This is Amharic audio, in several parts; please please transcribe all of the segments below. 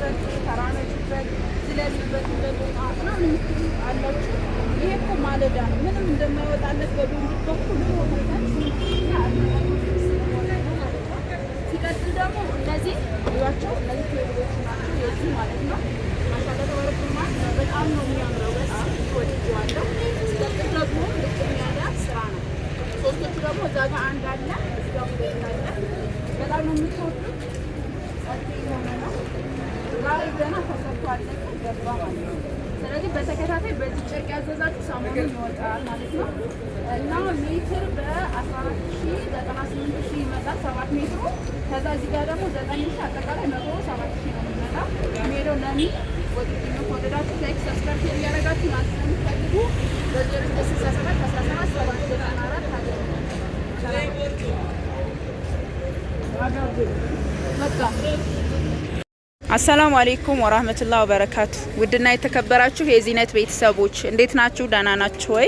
ተራመዱበት ተራመዱበት ስለዚህበት እንደቦታ ነው አላችሁ። ይሄ እኮ ማለዳ ነው። ምንም እንደማይወጣለት በዱር በኩል ሲቀጥል ደግሞ እነዚህ ይዋቸው እነዚህ ቴብሎች ናቸው የዚህ ማለት ነው። ማሻአላ ተባረከማ በጣም ነው የሚያምረው። በጣም ወድጄዋለሁ። ሲቀጥል ደግሞ ልክ ያለ ስራ ነው። ሶስቶቹ ደግሞ እዛ ጋር አንድ አለ እዛው አለ። በጣም ነው የምትወዱት። ዛሬ ገና ተሰርቷል ገባ ማለት ነው። ስለዚህ በተከታታይ በዚህ ጨርቅ ያዘዛችሁ ሳሙናውን ይወጣል ማለት ነው። እና ሜትር በ14098 ይመጣል 7 ሜትሩ። ከዛ እዚህ ጋር ደግሞ 9000 አጠቃላይ 107000 ነው የሚመጣው። ሜዳው ለሚ ወዲህ ወደዳችሁ ላይክ ሰብስክራይብ ያደርጋችሁ ማለት ነው። የምትፈልጉ በ0967 17 794 በቃ አሰላሙ አለይኩም ወራህመቱላሂ ወበረካቱ። ውድና የተከበራችሁ የዚህነት ቤተሰቦች እንዴት ናችሁ? ደህና ናችሁ ወይ?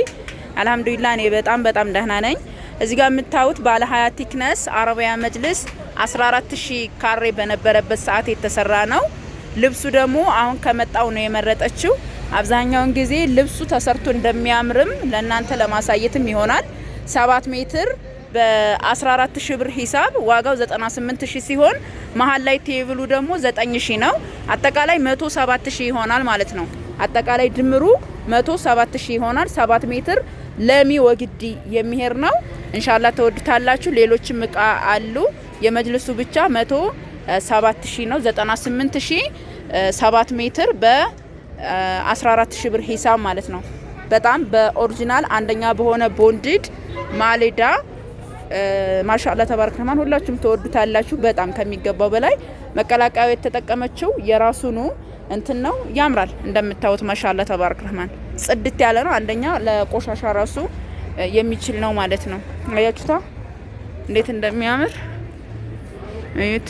አልহামዱሊላህ እኔ በጣም ደህና ነኝ። እዚህ ጋር የምታዩት ባለ 20 ቲክነስ አረቢያ መጅልስ 14000 ካሬ በነበረበት ሰዓት የተሰራ ነው። ልብሱ ደግሞ አሁን ከመጣው ነው የመረጠችው። አብዛኛውን ጊዜ ልብሱ ተሰርቶ እንደሚያምርም ለእናንተ ለማሳየትም ይሆናል። 7 ሜትር በ14000 ብር ሂሳብ ዋጋው 98000 ሲሆን መሀል ላይ ቴብሉ ደግሞ 9000 ነው። አጠቃላይ 107000 ይሆናል ማለት ነው። አጠቃላይ ድምሩ 107000 ይሆናል። 7 ሜትር ለሚ ወግዲ የሚሄድ ነው። ኢንሻአላህ ተወዱታላችሁ። ሌሎችም እቃ አሉ። የመጅልሱ ብቻ 107000 ነው። 98000 7 ሜትር በ14000 ብር ሂሳብ ማለት ነው። በጣም በኦሪጂናል አንደኛ በሆነ ቦንድድ ማሌዳ ማሻአላ ተባረክ ረህማን ሁላችሁም ተወዱታላችሁ። በጣም ከሚገባው በላይ መቀላቀያው የተጠቀመችው የራሱኑ እንትን ነው። ያምራል እንደምታዩት ማሻአላ ተባረክ ረህማን ጽድት ያለ ነው። አንደኛ ለቆሻሻ ራሱ የሚችል ነው ማለት ነው። አያችሁታ እንዴት እንደሚያምር እዩት።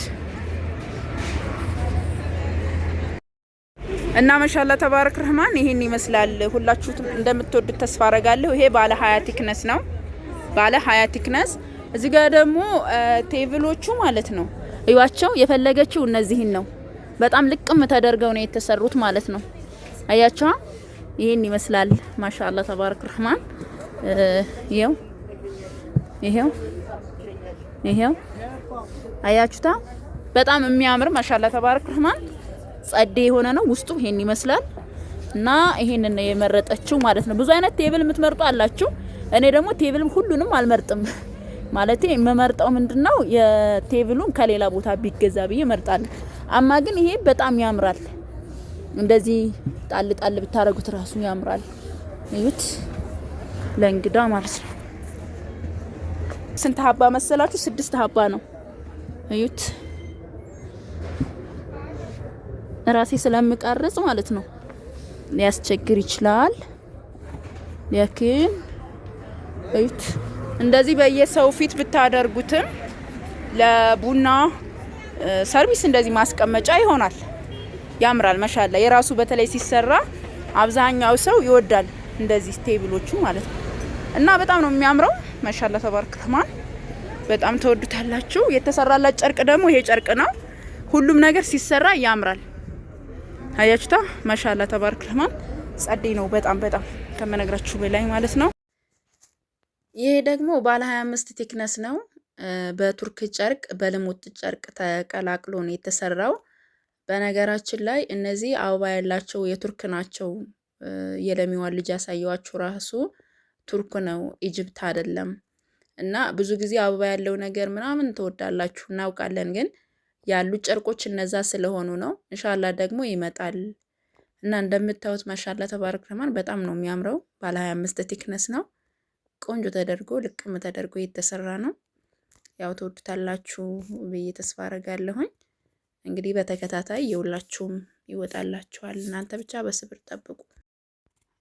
እና ማሻአላ ተባረክ ረህማን ይሄን ይመስላል። ሁላችሁም እንደምትወዱት ተስፋ አረጋለሁ። ይሄ ባለ 20 ቲክነስ ነው። ባለ 20 ቲክነስ እዚህ ጋር ደግሞ ቴብሎቹ ማለት ነው። እዩዋቸው። የፈለገችው እነዚህን ነው። በጣም ልቅም ተደርገው ነው የተሰሩት ማለት ነው። አያችሁ ይሄን ይመስላል። ማሻአላ ተባረክ ረህማን ይሄው አያችሁታ በጣም የሚያምር ማሻአላ ተባረክ ረህማን ጸዴ የሆነ ነው። ውስጡ ይሄን ይመስላል። እና ይሄንን ነው የመረጠችው ማለት ነው። ብዙ አይነት ቴብል የምትመርጡ አላችሁ። እኔ ደግሞ ቴብል ሁሉንም አልመርጥም ማለት የምመርጠው ምንድነው የቴብሉን ከሌላ ቦታ ቢገዛ ብዬ እመርጣለሁ። አማ ግን ይሄ በጣም ያምራል። እንደዚህ ጣል ጣል ብታረጉት ራሱ ያምራል። እዩት ለእንግዳ ማለት ነው። ስንት ሀባ መሰላችሁ? 6 ሀባ ነው። እዩት ራሴ ስለምቀርጽ ማለት ነው ሊያስቸግር ይችላል። ለኪን እዩት እንደዚህ በየሰው ፊት ብታደርጉትም ለቡና ሰርቪስ እንደዚህ ማስቀመጫ ይሆናል። ያምራል ማሻአላ። የራሱ በተለይ ሲሰራ አብዛኛው ሰው ይወዳል እንደዚህ ቴብሎቹ ማለት ነው። እና በጣም ነው የሚያምረው ማሻአላ ተባረክ ረህማን በጣም ተወዱታላችሁ። የተሰራላት ጨርቅ ደግሞ ይሄ ጨርቅ ነው። ሁሉም ነገር ሲሰራ ያምራል። አያችሁታ ማሻአላ ተባረክ ረህማን ጸዴ ነው በጣም ከመነግራችሁ በላይ ማለት ነው። ይሄ ደግሞ ባለ 25 ቲክነስ ነው። በቱርክ ጨርቅ በልሙጥ ጨርቅ ተቀላቅሎ ነው የተሰራው። በነገራችን ላይ እነዚህ አበባ ያላቸው የቱርክ ናቸው። የለሚዋን ልጅ ያሳየዋችሁ ራሱ ቱርክ ነው፣ ኢጅፕት አይደለም። እና ብዙ ጊዜ አበባ ያለው ነገር ምናምን ተወዳላችሁ እናውቃለን። ግን ያሉ ጨርቆች እነዛ ስለሆኑ ነው። ኢንሻአላህ ደግሞ ይመጣል። እና እንደምታዩት ማሻአላ ተባረክ ረህማን በጣም ነው የሚያምረው። ባለ 25 ቲክነስ ነው። ቆንጆ ተደርጎ ልቅም ተደርጎ የተሰራ ነው። ያው ተወዱታላችሁ ብዬ ተስፋ አረጋለሁኝ። እንግዲህ በተከታታይ የሁላችሁም ይወጣላችኋል። እናንተ ብቻ በስብር ጠብቁ።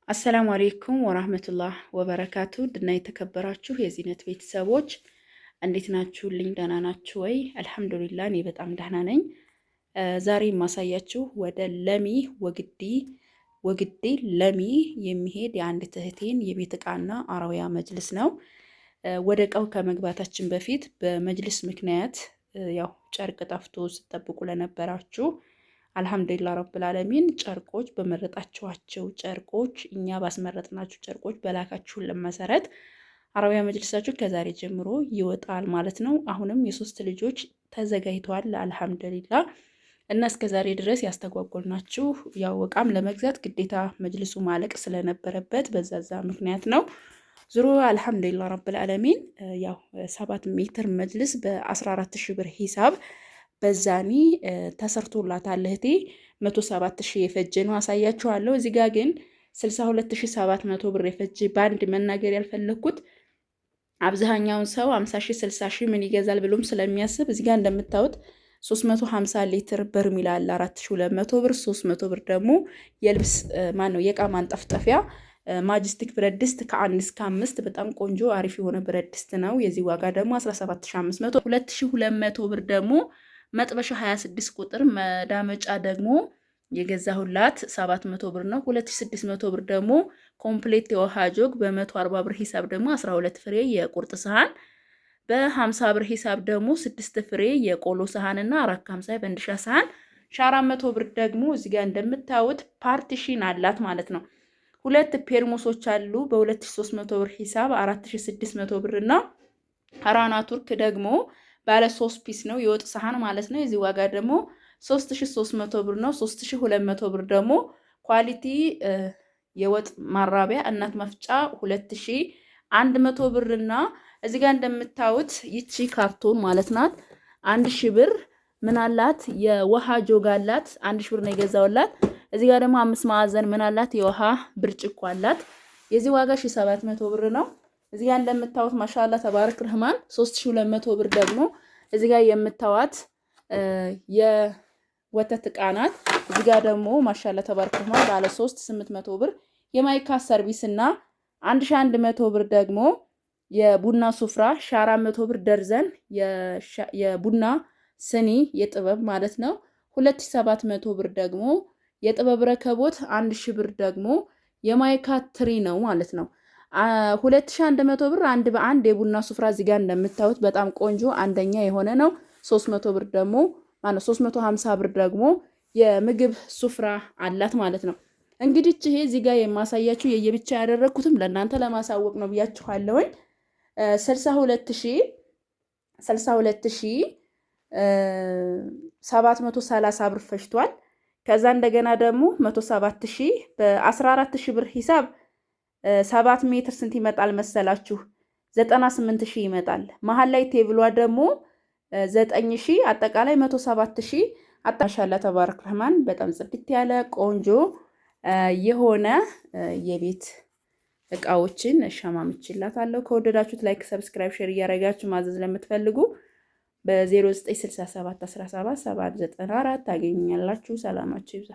አሰላሙ አለይኩም ወራህመቱላህ ወበረካቱ። ድና የተከበራችሁ የዚህነት ቤተሰቦች እንዴት ናችሁልኝ? ደህና ናችሁ ወይ? አልহামዱሊላህ እኔ በጣም ደህና ነኝ። ዛሬ ማሳያችሁ ወደ ለሚ ወግዲ ለሚ የሚሄድ የአንድ እህቴን የቤት ዕቃና አረቢያ መጅልስ ነው። ወደ ዕቃው ከመግባታችን በፊት በመጅልስ ምክንያት ያው ጨርቅ ጠፍቶ ሲጠብቁ ለነበራችሁ አልሐምዱሊላህ ረብል ዓለሚን ጨርቆች በመረጣችኋቸው ጨርቆች እኛ ባስመረጥናችሁ ጨርቆች በላካችሁልን መሰረት አረቢያ መጅልሳችሁ ከዛሬ ጀምሮ ይወጣል ማለት ነው። አሁንም የሶስት ልጆች ተዘጋጅተዋል አልሐምዱሊላህ። እና እስከ ዛሬ ድረስ ያስተጓጎልናችሁ ያው እቃም ለመግዛት ግዴታ መጅልሱ ማለቅ ስለነበረበት በዛዛ ምክንያት ነው። ዙሮ አልሐምዱሊላህ ረብል ዓለሚን ያው 7 ሜትር መጅልስ በ14 ሺህ ብር ሂሳብ በዛኒ ተሰርቶላታል እህቴ። 107 ሺህ የፈጀ ነው አሳያችኋለሁ። እዚህ ጋር ግን 62700 ብር የፈጀ ባንድ መናገር ያልፈለኩት አብዛኛውን ሰው 50 ሺህ 60 ሺህ ምን ይገዛል ብሎም ስለሚያስብ እዚህ ጋር እንደምታዩት 350 ሊትር በርሚል አለ 4200 ብር። 300 ብር ደግሞ የልብስ ማነው የእቃ ማንጠፍጠፊያ ማጅስቲክ ብረት ድስት ከ1 እስከ 5 በጣም ቆንጆ አሪፍ የሆነ ብረት ድስት ነው። የዚህ ዋጋ ደግሞ 17500። 2200 ብር ደግሞ መጥበሻ 26 ቁጥር መዳመጫ ደግሞ የገዛሁላት 700 ብር ነው። 2600 ብር ደግሞ ኮምፕሌት የውሃ ጆግ በ140 ብር ሂሳብ ደግሞ 12 ፍሬ የቁርጥ ሰሃን በ50 ብር ሂሳብ ደግሞ 6 ፍሬ የቆሎ ሰሃን እና 450 የፈንዲሻ ሰሃን 400 ብር ደግሞ እዚህ ጋር እንደምታዩት ፓርቲሽን አላት ማለት ነው። ሁለት ፔርሙሶች አሉ በ2300 ብር ሂሳብ 4600 ብር እና ራና ቱርክ ደግሞ ባለ 3 ፒስ ነው የወጥ ሰሃን ማለት ነው። የዚህ ዋጋ ደግሞ 3300 ብር ነው። 3200 ብር ደግሞ ኳሊቲ የወጥ ማራቢያ እናት መፍጫ 2100 ብር እና እዚህ ጋር እንደምታዩት ይቺ ካርቶን ማለት ናት 1000 ብር ምን አላት የውሃ ጆግ አላት 1000 ብር ነው የገዛውላት። እዚህ ጋር ደግሞ 5 ማዕዘን ምን አላት የውሃ ብርጭቆ አላት። የዚህ ዋጋ 1700 ብር ነው። እዚህ ጋር እንደምታዩት ማሻአላ ተባረክ ረህማን 3200 ብር ደግሞ እዚህ ጋር የምታዋት የወተት ዕቃ ናት። እዚህ ጋር ደግሞ ማሻአላ ተባረክ ረህማን ባለ 3 800 ብር የማይካ ሰርቪስ እና 1100 ብር ደግሞ የቡና ሱፍራ 400 ብር ደርዘን የቡና ስኒ የጥበብ ማለት ነው። 2700 ብር ደግሞ የጥበብ ረከቦት 1000 ብር ደግሞ የማይካ ትሪ ነው ማለት ነው። 2100 ብር አንድ በአንድ የቡና ሱፍራ እዚህ ጋር እንደምታዩት በጣም ቆንጆ አንደኛ የሆነ ነው። 300 ብር ደግሞ ማለት 350 ብር ደግሞ የምግብ ሱፍራ አላት ማለት ነው። እንግዲህ ይሄ እዚህ ጋር የማሳያችሁ የየብቻ ያደረኩትም ለእናንተ ለማሳወቅ ነው ብያችኋለሁኝ። 62730 ብር ፈጅቷል። ከዛ እንደገና ደግሞ 107000 በ14000 ብር ሂሳብ 7 ሜትር ስንት ይመጣል መሰላችሁ? 98000 ይመጣል። መሀል ላይ ቴብሏ ደግሞ 9000 አጠቃላይ 107000 ማሻአላ ተባረክ ረህማን በጣም ጽድት ያለ ቆንጆ የሆነ የቤት እቃዎችን እሸማምችላታለሁ። ከወደዳችሁት ላይክ፣ ሰብስክራይብ፣ ሼር እያደረጋችሁ ማዘዝ ለምትፈልጉ በ0967177794 ታገኙኛላችሁ። ሰላማችሁ ይብዛ።